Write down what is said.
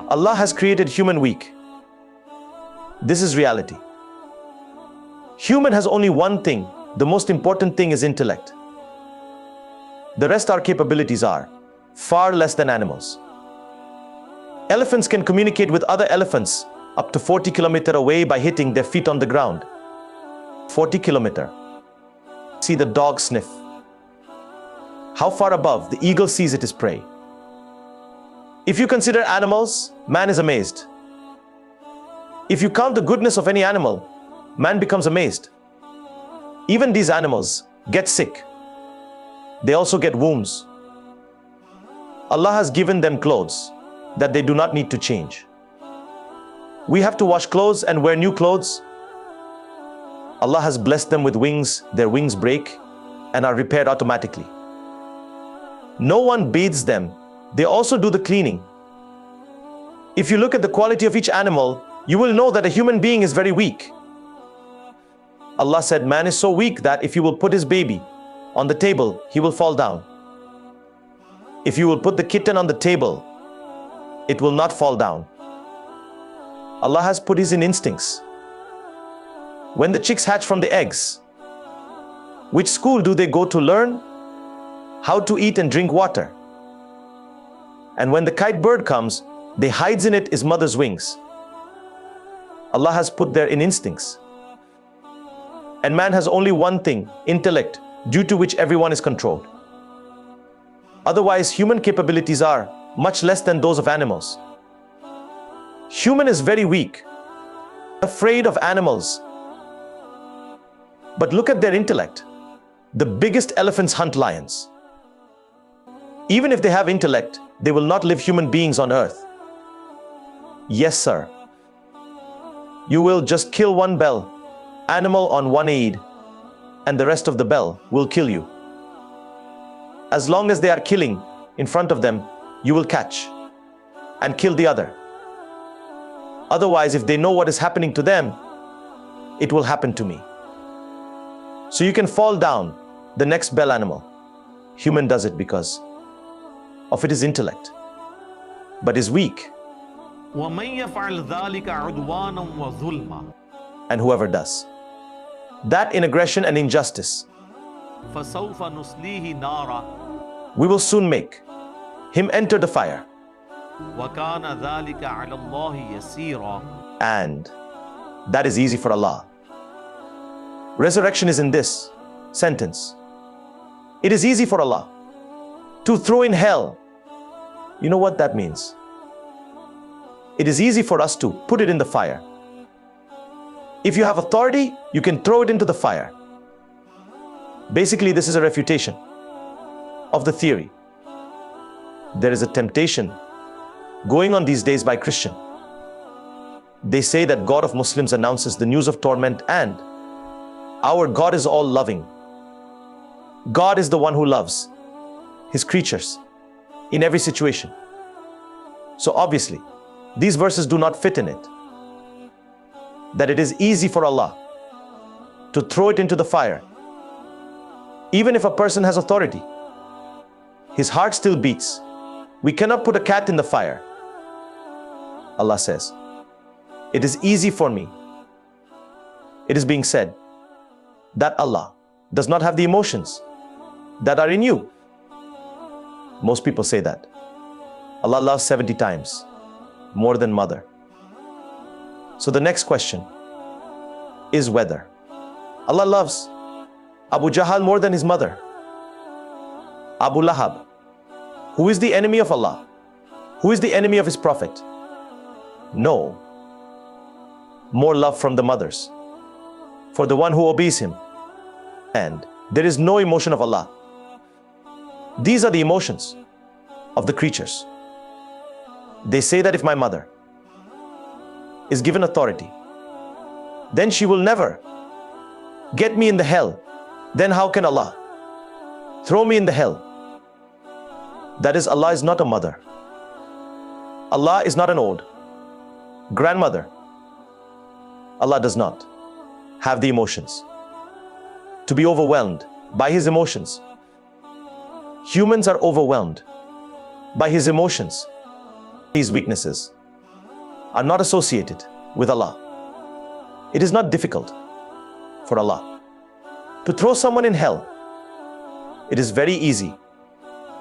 Allah has created human weak. This is reality. Human has only one thing. The most important thing is intellect. The rest our capabilities are far less than animals. Elephants can communicate with other elephants up to 40 kilometers away by hitting their feet on the ground. 40 kilometers. See the dog sniff. How far above the eagle sees its prey. If you consider animals, man is amazed. If you count the goodness of any animal, man becomes amazed. Even these animals get sick. They also get wounds. Allah has given them clothes that they do not need to change. We have to wash clothes and wear new clothes. Allah has blessed them with wings. Their wings break and are repaired automatically. No one bathes them. They also do the cleaning. If you look at the quality of each animal, you will know that a human being is very weak. Allah said, man is so weak that if you will put his baby on the table, he will fall down. If you will put the kitten on the table, it will not fall down. Allah has put his instincts. When the chicks hatch from the eggs, which school do they go to learn how to eat and drink water? And when the kite bird comes, they hides in it his mother's wings. Allah has put there in instincts. And man has only one thing, intellect, due to which everyone is controlled. Otherwise, human capabilities are much less than those of animals. Human is very weak, afraid of animals. But look at their intellect. The biggest elephants hunt lions. Even if they have intellect, they will not live human beings on earth. Yes, sir. You will just kill one bell, animal on one aid, and the rest of the bell will kill you. As long as they are killing in front of them, you will catch and kill the other. Otherwise, if they know what is happening to them, it will happen to me. So you can fall down the next bell animal. Human does it because of its intellect, but is weak. And whoever does that in aggression and injustice, we will soon make him enter the fire. And that is easy for Allah. Resurrection is in this sentence. It is easy for Allah to throw in hell. You know what that means? It is easy for us to put it in the fire. If you have authority, you can throw it into the fire. Basically, this is a refutation of the theory. There is a temptation going on these days by Christian. They say that God of Muslims announces the news of torment, and our God is all loving. God is the one who loves his creatures in every situation. So obviously, these verses do not fit in it. That it is easy for Allah to throw it into the fire. Even if a person has authority, his heart still beats. We cannot put a cat in the fire. Allah says, it is easy for me. It is being said that Allah does not have the emotions that are in you. Most people say that. Allah loves 70 times more than mother. So the next question is whether Allah loves Abu Jahl more than his mother, Abu Lahab, who is the enemy of Allah, who is the enemy of his prophet. No. More love from the mothers for the one who obeys him. And there is no emotion of Allah. These are the emotions of the creatures. They say that if my mother is given authority, then she will never get me in the hell. Then how can Allah throw me in the hell? That is, Allah is not a mother. Allah is not an old grandmother. Allah does not have the emotions to be overwhelmed by his emotions. Humans are overwhelmed by his emotions. These weaknesses are not associated with Allah. It is not difficult for Allah to throw someone in hell. It is very easy